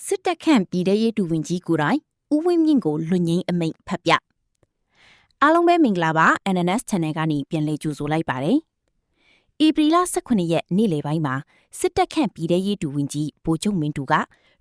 စစ်တပ်ခန့်ပြည်တဲ့ရေးတူဝင်ကြီးကိုယ်တိုင်ဦးဝင်းမြင့်ကိုလွတ်ငင်းအမိန့်ဖတ်ပြအားလုံးပဲမင်္ဂလာပါ NNS Channel ကနေပြန်လည်ကြိုဆိုလိုက်ပါတယ်။ဧပြီလ18ရက်နေ့လယ်ပိုင်းမှာစစ်တပ်ခန့်ပြည်တဲ့ရေးတူဝင်ကြီးဗိုလ်ချုပ်မင်းသူက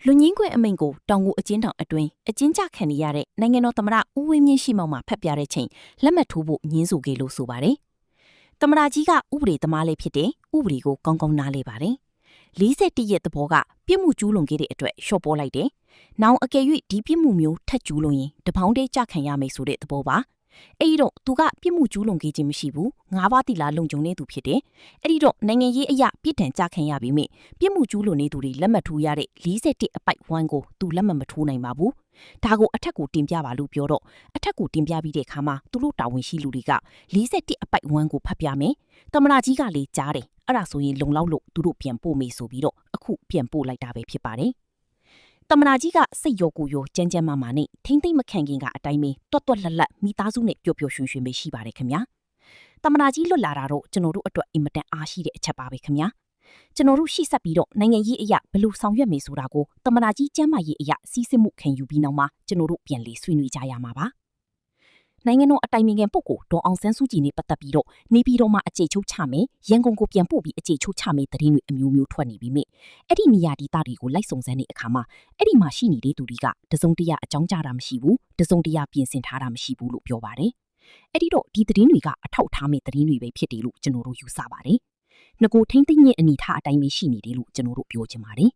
လွတ်ငင်းခွင့်အမိန့်ကိုတောင်ကိုအကျဉ်းထောင်အတွင်းအကျဉ်းချခံနေရတဲ့နိုင်ငံတော်သမ္မတဦးဝင်းမြင့်ရှိမောက်မှာဖတ်ပြတဲ့ချိန်လက်မှတ်ထိုးဖို့ညှင်းဆိုခဲ့လို့ဆိုပါတယ်။သမ္မတကြီးကဥပဒေသမားလေးဖြစ်တဲ့ဥပဒေကိုကောင်းကောင်းနားလဲပါတယ်။41ရက်သဘောကပြစ်မှုကျူးလွန်ခဲ့တဲ့အတွက်ရှော့ပေါ်လိုက်တယ်။နောင်အကယ်၍ဒီပြစ်မှုမျိုးထပ်ကျူးလွန်ရင်တပေါင်းတည်းကြခံရမယ်ဆိုတဲ့သဘောပါ။အဲ့ဒီတော့သူကပြစ်မှုကျူးလွန်ခဲ့ခြင်းမရှိဘူး။၅ပါးတိလာလုံခြုံနေသူဖြစ်တယ်။အဲ့ဒီတော့နိုင်ငံရေးအရာပြစ်ဒဏ်ကြခံရပြီးမြင့်ပြစ်မှုကျူးလွန်နေသူတွေလက်မှတ်ထိုးရတဲ့41အပိုက်1ကိုသူလက်မှတ်မထိုးနိုင်ပါဘူး။ဒါကိုအထက်ကိုတင်ပြပါလို့ပြောတော့အထက်ကိုတင်ပြပြီးတဲ့အခါမှာသူတို့တာဝန်ရှိလူတွေက41အပိုက်1ကိုဖတ်ပြမယ်။သမ္မတကြီးကလည်းကြားတယ်။အဲ့ဒါဆိုရင်လုံလောက်လို့သူတို့ပြန်ပို့မေးဆိုပြီးတော့အခုပြန်ပို့လိုက်တာပဲဖြစ်ပါတယ်။သမ္မတကြီးကစိတ်ရောကိုယ်ရောကြမ်းကြမ်းမာမာနဲ့ထိမ့်သိမ့်မခံခင်ကအတိုင်းပဲတွတ်တွတ်လက်လက်မိသားစုနဲ့ပျော်ပျော်ရွှင်ရွှင်ပဲရှိပါတယ်ခင်ဗျာ။သမ္မတကြီးလွတ်လာတာတော့ကျွန်တော်တို့အတွက်အင်မတန်အားရှိတဲ့အချက်ပါပဲခင်ဗျာ။ကျွန်တော်တို့ရှေ့ဆက်ပြီးတော့နိုင်ငံရေးအရာဘယ်လိုဆောင်ရွက်မယ်ဆိုတာကိုသမ္မတကြီးကျမ်းမာရေးအရာစီးစစ်မှုခံယူပြီးနောက်မှာကျွန်တော်တို့ပြန်လည်ဆွေးနွေးကြရမှာပါ။နိုင်ငံတော်အတိုင်ပင်ခံပုဂ္ဂိုလ်ဒေါ်အောင်ဆန်းစုကြည်နဲ့ပတ်သက်ပြီးတော့နေပြည်တော်မှာအခြေချုပ်ချမယ်ရန်ကုန်ကိုပြန်ပို့ပြီးအခြေချုပ်ချမယ်သတင်းတွေအမျိုးမျိုးထွက်နေပြီးမြအဲ့ဒီနေရာဒေသတွေကိုလိုက်စုံစမ်းတဲ့အခါမှာအဲ့ဒီမှာရှိနေတဲ့သူတွေကတစုံတရာအကြောင်းကြားတာမရှိဘူးတစုံတရာပြင်ဆင်ထားတာမရှိဘူးလို့ပြောပါတယ်အဲ့ဒီတော့ဒီသတင်းတွေကအထောက်ထားမဲ့သတင်းတွေပဲဖြစ်တယ်လို့ကျွန်တော်တို့ယူဆပါတယ်ငကိုထိမ့်သိမ့်ရဲ့အနေထားအတိုင်းပဲရှိနေတယ်လို့ကျွန်တော်တို့ပြောချင်ပါတယ်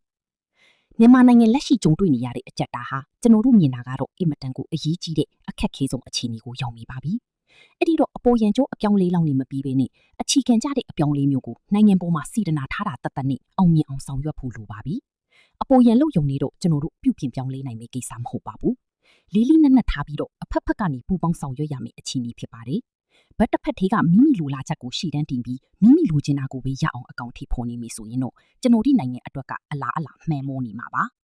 မြန်မာနိုင်ငံလက်ရှိကြုံတွေ့နေရတဲ့အကြက်တာဟာကျွန်တော်တို့မြင်တာကတော့အင်မတန်ကိုအရေးကြီးတဲ့အခက်ခဲဆုံးအခြေအနေကိုရောက်နေပါပြီ။အဲ့ဒီတော့အပေါ်ရန်ကျိုးအပြောင်းလေးလောက်နေမပြီးဘဲနဲ့အခြေခံကြတဲ့အပြောင်းလေးမျိုးကိုနိုင်ငံပေါ်မှာစီဒနာထားတာတတ်နဲ့အောင်မြင်အောင်ဆောင်ရွက်ဖို့လိုပါပြီ။အပေါ်ရန်လို့ယုံနေတော့ကျွန်တော်တို့ပြုပြင်ပြောင်းလဲနိုင်မယ့်ကိစ္စမဟုတ်ပါဘူး။လေးလေးနက်နက်ထားပြီးတော့အဖက်ဖက်ကနေပူပေါင်းဆောင်ရွက်ရမယ့်အခြေအနေဖြစ်ပါတယ်။ဘတ်တစ်ဖက်သေးကမိမိလိုလားချက်ကိုရှေ့တန်းတင်ပြီးမိမိလိုချင်တာကိုပဲရအောင်အကောင့်ထိဖော်နေမိဆိုရင်တော့ကျွန်တော်ဒီနိုင်ငံအတွက်ကအလားအလာမှန်မောနေမှာပါ။